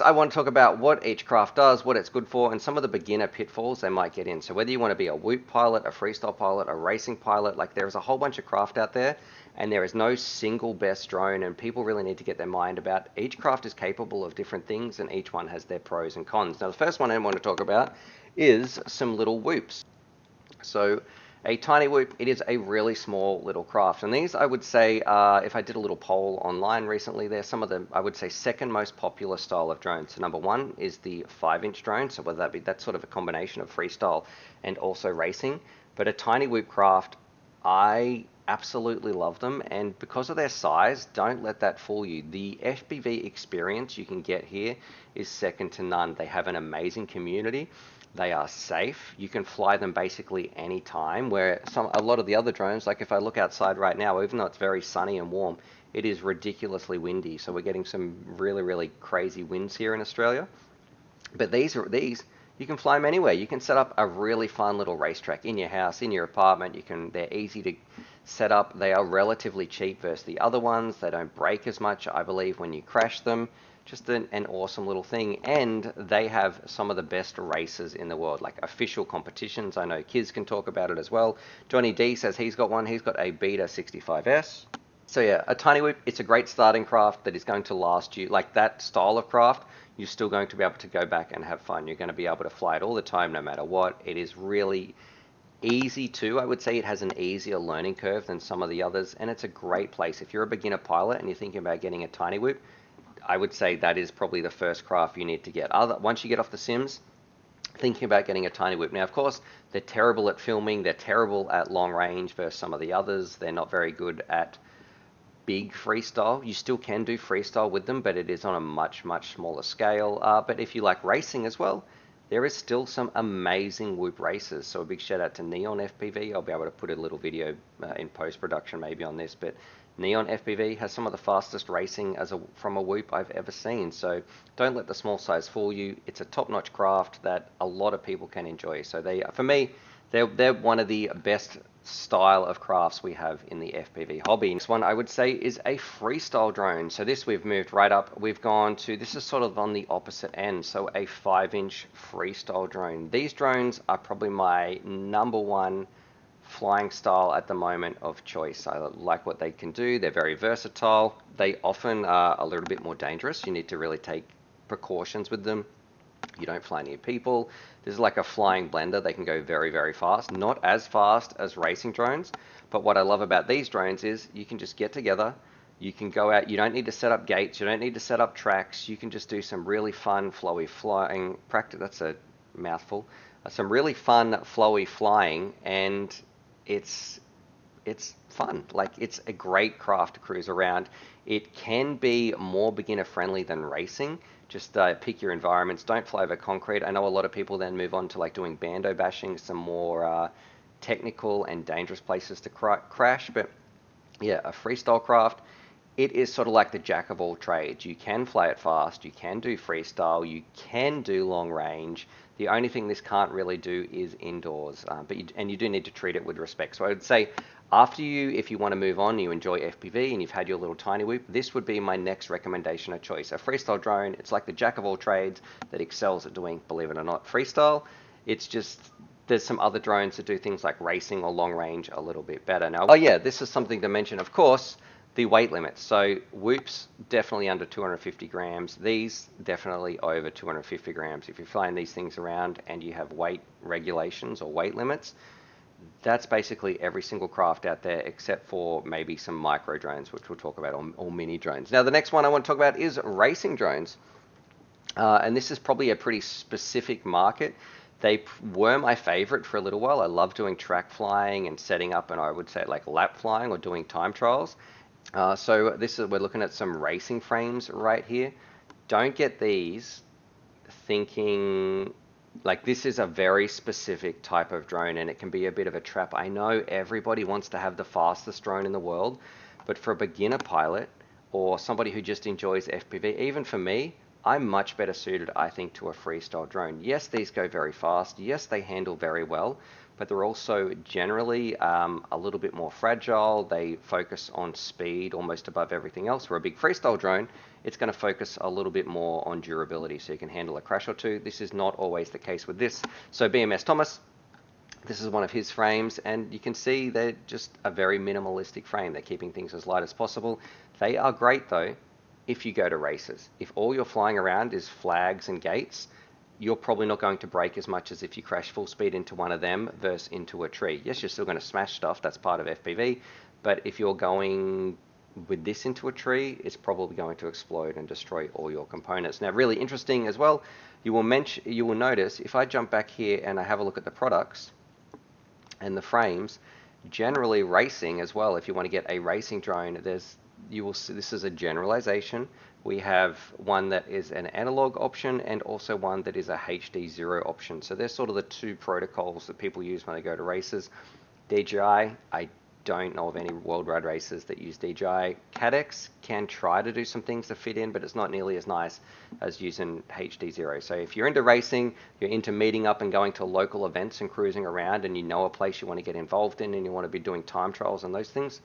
I want to talk about what each craft does, what it's good for, and some of the beginner pitfalls they might get in. So whether you want to be a whoop pilot, a freestyle pilot, a racing pilot, like there's a whole bunch of craft out there, and there is no single best drone, and people really need to get their mind about each craft is capable of different things, and each one has their pros and cons. Now the first one I want to talk about is some little whoops. So a tiny whoop, it is a really small little craft. And these, I would say, if I did a little poll online recently, they're some of the, I would say, second most popular style of drones. So number one is the 5-inch drone. So whether that be, that's sort of a combination of freestyle and also racing. But a tiny whoop craft, I absolutely love them. And because of their size, don't let that fool you. The FPV experience you can get here is second to none. They have an amazing community. They are safe. You can fly them basically any time, where a lot of the other drones, like if I look outside right now, even though it's very sunny and warm, it is ridiculously windy. So we're getting some really, really crazy winds here in Australia. But these you can fly them anywhere. You can set up a really fun little racetrack in your house, in your apartment. They're easy to set up. They are relatively cheap versus the other ones. They don't break as much, I believe, when you crash them. Just an awesome little thing. And they have some of the best races in the world, like official competitions. I know kids can talk about it as well. Johnny D says he's got one. He's got a Beta 65S. So yeah, a tiny whoop, it's a great starting craft that is going to last you. Like that style of craft, you're still going to be able to go back and have fun. You're going to be able to fly it all the time, no matter what. It is really easy too. I would say it has an easier learning curve than some of the others, and it's a great place. If you're a beginner pilot and you're thinking about getting a tiny whoop, I would say that is probably the first craft you need to get. Once you get off the sims, thinking about getting a tiny whoop. Now, of course, they're terrible at filming. They're terrible at long range versus some of the others. They're not very good at big freestyle. You still can do freestyle with them, but it is on a much, much smaller scale. But if you like racing as well, there is still some amazing whoop races. So a big shout out to Neon FPV. I'll be able to put a little video in post-production maybe on this, but Neon FPV has some of the fastest racing from a whoop I've ever seen. So don't let the small size fool you. It's a top-notch craft that a lot of people can enjoy. So for me, they're one of the best style of crafts we have in the FPV hobby. Next one I would say is a freestyle drone. So this we've moved right up. We've gone to, this is sort of on the opposite end. So a 5-inch freestyle drone. These drones are probably my number one flying style at the moment of choice. I like what they can do. They're very versatile. They often are a little bit more dangerous. You need to really take precautions with them. You don't fly near people. This is like a flying blender. They can go very, very fast. Not as fast as racing drones, but what I love about these drones is you can just get together. You can go out. You don't need to set up gates. You don't need to set up tracks. You can just do some really fun, flowy flying practice. That's a mouthful. Some really fun, flowy flying, and it's fun. Like, it's a great craft to cruise around. It can be more beginner friendly than racing. Just pick your environments. Don't fly over concrete. I know a lot of people then move on to like doing bando bashing, some more technical and dangerous places to crash. But yeah, a freestyle craft, it is sort of like the jack of all trades. You can fly it fast, you can do freestyle, you can do long range. The only thing this can't really do is indoors, and you do need to treat it with respect. So I would say if you want to move on, you enjoy FPV and you've had your little tiny whoop, this would be my next recommendation of choice. A freestyle drone, it's like the jack of all trades that excels at doing, believe it or not, freestyle. It's just, there's some other drones that do things like racing or long range a little bit better. Now, oh yeah, this is something to mention, of course, the weight limits. So whoops, definitely under 250 grams. These definitely over 250 grams. If you're flying these things around and you have weight regulations or weight limits, that's basically every single craft out there except for maybe some micro drones, which we'll talk about, or mini drones. Now, the next one I want to talk about is racing drones. And this is probably a pretty specific market. They were my favorite for a little while. I love doing track flying and setting up, and I would say like lap flying or doing time trials. So we're looking at some racing frames right here. Don't get these thinking like this is a very specific type of drone, and it can be a bit of a trap. I know everybody wants to have the fastest drone in the world, but for a beginner pilot or somebody who just enjoys FPV, even for me, I'm much better suited, I think, to a freestyle drone. Yes, these go very fast. Yes, they handle very well, but they're also generally a little bit more fragile. They focus on speed almost above everything else. For a big freestyle drone, it's going to focus a little bit more on durability, so you can handle a crash or two. This is not always the case with this. So BMS Thomas, this is one of his frames, and you can see they're just a very minimalistic frame. They're keeping things as light as possible. They are great though if you go to races. If all you're flying around is flags and gates, you're probably not going to break as much as if you crash full speed into one of them versus into a tree. Yes, you're still going to smash stuff, that's part of FPV, but if you're going with this into a tree, it's probably going to explode and destroy all your components. Now, really interesting as well, you will notice if I jump back here and I have a look at the products and the frames, generally racing as well, if you want to get a racing drone, you will see this is a generalization. We have one that is an analog option and also one that is a HD0 option. So they're sort of the two protocols that people use when they go to races. DJI, I don't know of any worldwide races that use DJI. Cadex can try to do some things to fit in, but it's not nearly as nice as using HD0. So if you're into racing, you're into meeting up and going to local events and cruising around, and you know a place you want to get involved in and you want to be doing time trials and those things,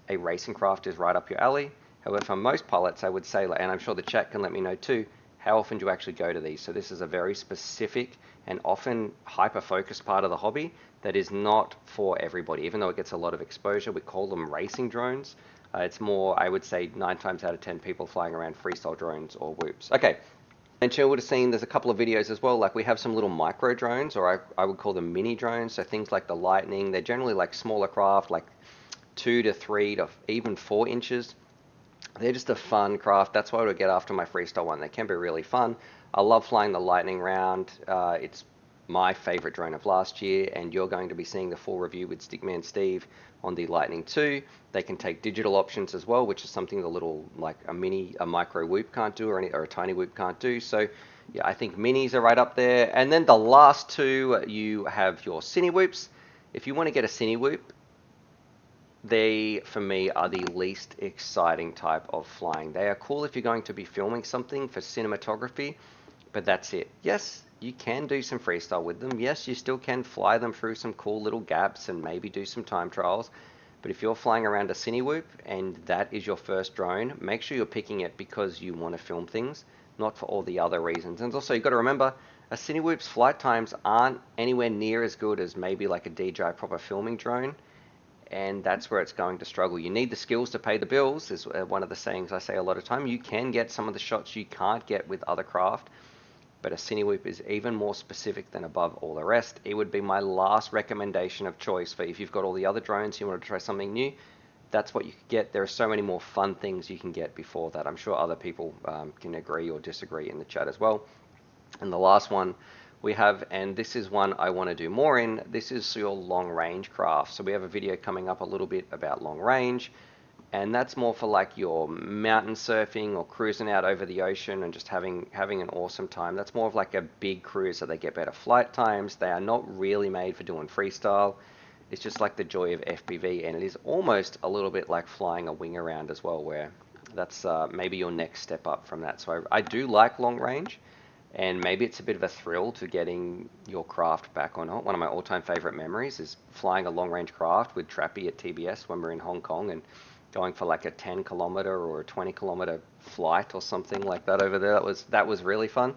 a racing craft is right up your alley. However, for most pilots, I would say, and I'm sure the chat can let me know too, how often do you actually go to these? So this is a very specific and often hyper-focused part of the hobby that is not for everybody. Even though it gets a lot of exposure, we call them racing drones. It's more, I would say, 9 times out of 10 people flying around freestyle drones or whoops. Okay, and you would have seen there's a couple of videos as well, like we have some little micro drones, or I would call them mini drones. So things like the Lightning, they're generally like smaller craft, like 2 to 3 to even 4 inches. They're just a fun craft. That's why I would get after my freestyle one. They can be really fun. I love flying the Lightning round. It's my favorite drone of last year, and you're going to be seeing the full review with Stickman Steve on the Lightning 2. They can take digital options as well, which is something the little, like a micro whoop can't do, or a tiny whoop can't do. So yeah, I think minis are right up there. And then the last two, you have your Cinewhoops. If you want to get a Cinewhoop, they, for me, are the least exciting type of flying. They are cool if you're going to be filming something for cinematography, but that's it. Yes, you can do some freestyle with them. Yes, you still can fly them through some cool little gaps and maybe do some time trials. But if you're flying around a Cinewhoop and that is your first drone, make sure you're picking it because you want to film things, not for all the other reasons. And also, you've got to remember, a Cinewhoop's flight times aren't anywhere near as good as maybe like a DJI proper filming drone. And that's where it's going to struggle. You need the skills to pay the bills, is one of the sayings I say a lot of time. You can get some of the shots you can't get with other craft, but a Cinewhoop is even more specific than above all the rest. It would be my last recommendation of choice for if you've got all the other drones, you want to try something new, that's what you could get. There are so many more fun things you can get before that. I'm sure other people can agree or disagree in the chat as well. And the last one we have, and this is one I want to do more in, this is your long range craft. So we have a video coming up a little bit about long range, and that's more for like your mountain surfing or cruising out over the ocean and just having an awesome time. That's more of like a big cruise, so they get better flight times. They are not really made for doing freestyle. It's just like the joy of FPV, and it is almost a little bit like flying a wing around as well, where that's maybe your next step up from that. So I do like long range. And maybe it's a bit of a thrill to getting your craft back or not. One of my all-time favorite memories is flying a long-range craft with Trappy at TBS when we were in Hong Kong and going for like a 10-kilometer or a 20-kilometer flight or something like that over there. That was really fun.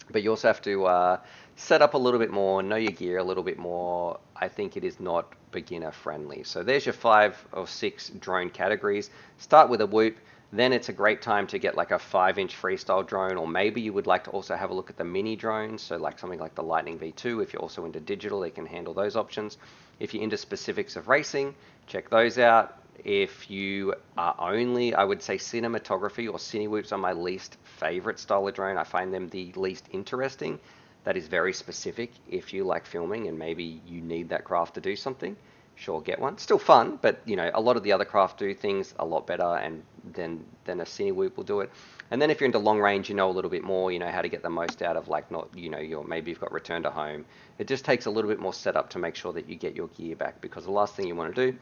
But you also have to set up a little bit more, know your gear a little bit more. I think it is not beginner friendly. So there's your 5 or 6 drone categories. Start with a whoop. Then it's a great time to get like a 5-inch freestyle drone, or maybe you would like to also have a look at the mini drones. So like something like the Lightning V2. If you're also into digital, they can handle those options. If you're into specifics of racing, check those out. If you are only, I would say cinematography or Cinewhoops are my least favorite style of drone. I find them the least interesting. That is very specific. If you like filming and maybe you need that craft to do something, sure, get one. Still fun, but you know, a lot of the other craft do things a lot better and than a Cinewhoop will do it. And then if you're into long range, you know a little bit more, you know how to get the most out of like not, you know, maybe you've got return to home. It just takes a little bit more setup to make sure that you get your gear back, because the last thing you want to do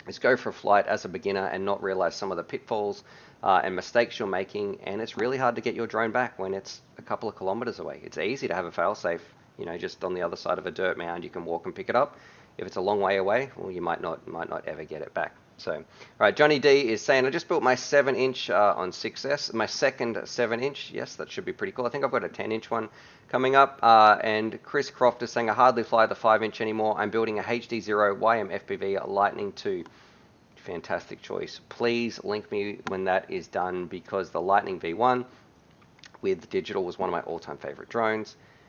is go for a flight as a beginner and not realize some of the pitfalls and mistakes you're making, and it's really hard to get your drone back when it's a couple of kilometers away. It's easy to have a failsafe you know, just on the other side of a dirt mound, you can walk and pick it up. If it's a long way away, well, you might not ever get it back. So, all right, Johnny D is saying, I just built my 7-inch on 6S, my second 7-inch. Yes, that should be pretty cool. I think I've got a 10-inch one coming up. And Chris Croft is saying, I hardly fly the 5-inch anymore. I'm building a HD0 YM FPV Lightning 2. Fantastic choice. Please link me when that is done, because the Lightning V1 with digital was one of my all-time favorite drones.